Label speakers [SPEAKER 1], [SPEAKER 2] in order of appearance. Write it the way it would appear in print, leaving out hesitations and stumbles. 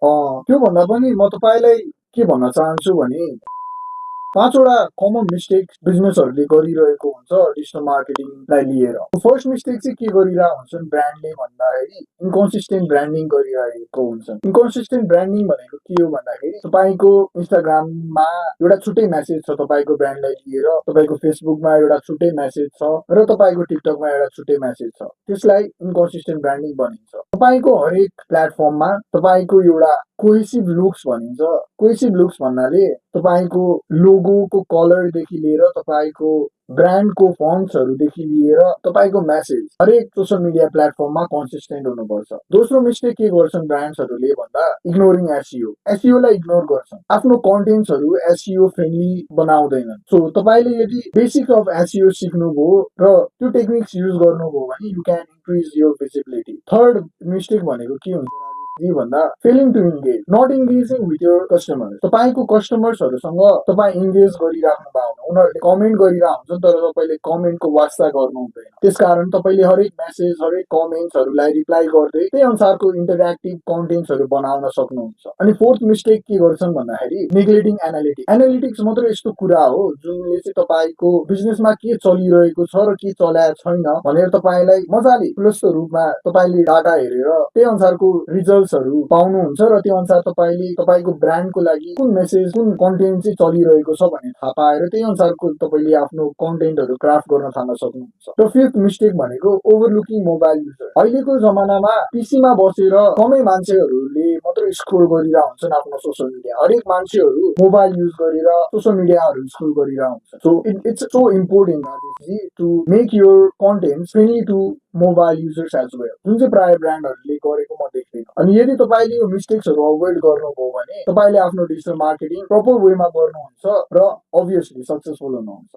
[SPEAKER 1] त्यो भन्दा पनि म तपाईँलाई के भन्न चाहन्छु भने 5 वटा कमन मिस्टेक बिजनेसहरूले गरिरहेको हुन्छ डिजिटल मार्केटिङलाई लिएर। फर्स्ट मिस्टेक चाहिँ के गरिरहेको हुन्छन् ब्रान्डले भन्दाखेरि इन्कन्सिस्टेन्ट ब्रान्डिङ गरिरहेको हुन्छन्। इन्कन्सिस्टेन्ट ब्रान्डिङ भनेको के हो भन्दाखेरि तपाईँको इन्स्टाग्राममा एउटा छुट्टै मेसेज छ तपाईँको ब्रान्डलाई लिएर, तपाईँको फेसबुकमा एउटा छुट्टै मेसेज छ र तपाईँको टिकटकमा एउटा छुट्टै मेसेज छ। त्यसलाई इन्कन्सिस्टेन्ट ब्रान्डिङ भनिन्छ। तपाईँको हरेक प्लेटफर्ममा तपाईँको एउटा कोहेसिभ लुक्स भनिन्छ। कोहेसिभ लुक्स भन्नाले तपाईँको लोगोको कलरदेखि लिएर तपाईँको ब्रान्डको फन्ट्सहरूदेखि लिएर तपाईँको मेसेज हरेक सोसल मिडिया प्लेटफर्ममा कन्सिस्टेन्ट हुनुपर्छ। दोस्रो मिस्टेक के गर्छन् ब्रान्ड्सहरूले भन्दा इग्नोरिङ एसइओ। एसइओलाई इग्नोर गर्छन्। आफ्नो कन्टेन्ट्सहरू एसइओ फ्रेन्डली बनाउँदैनन्। सो तपाईँले यदि बेसिक अफ एसइओ सिक्नुभयो र त्यो टेक्निक्स युज गर्नुभयो भने you can increase your visibility. Third mistake भनेको के हुन्छ भन्दा failing to engage, not engaging with your customers. तपाईँको कस्टमर्सहरूसँग तपाईँ इन्गेज गरिराख्नु भएको हुन्न। उनीहरूले कमेन्ट गरिरहेको हुन्छ तर तपाईँले कमेन्टको वास्ता गर्नु हुँदैन। त्यसकारण तपाईँले हरेक मेसेज हरेक कमेन्ट्सहरूलाई रिप्लाई गर्दै त्यही अनुसारको इन्टरेक्टिभ कन्टेन्ट्सहरू बनाउन सक्नुहुन्छ। अनि फोर्थ मिस्टेक के गर्छन् भन्दाखेरि नेग्लेक्टिङ एनालिटिक्स। एनालिटिक्स मात्र यस्तो कुरा हो जुनले चाहिँ तपाईँको बिजनेसमा के चलिरहेको छ र के चलाएको छैन भनेर तपाईँलाई मजाले खुलस्त रूपमा तपाईँले डाटा हेरेर त्यही अनुसारको रिजल्ट्सहरू पाउनुहुन्छ र त्यो अनुसार तपाईँले तपाईँको ब्रान्डको लागि कुन मेसेज कुन कन्टेन्ट चाहिँ चलिरहेको छ भन्ने थाहा पाएर त्यही अनुसारको तपाईँले आफ्नो कन्टेन्टहरू क्राफ्ट गर्न थाल्न सक्नुहुन्छ। र फिफ्थ मिस्टेक भनेको ओभरलुकिङ मोबाइल युजर। अहिलेको जमानामा पीसीमा बसेर कमै मान्छेहरूले मात्रै स्क्रोल गरिरहेको हुन्छन् आफ्नो सोसल मिडिया। हरेक मान्छेहरू मोबाइल युज गरेर सोसल मिडियाहरू स्क्रोल गरिरहेको हुन्छ। So it's so important to make your content friendly to mobile users as well, जुन चाहिँ प्राय ब्रान्डहरूले गरेको म देख्दैन। अनि यदि तपाईँले यो मिस्टेक्सहरू अभोइड गर्नुभयो भने तपाईँले आफ्नो डिजिटल मार्केटिङ प्रपर वेमा गर्नुहुन्छ र अभियसली सक्सेसफुल हुनुहुन्छ।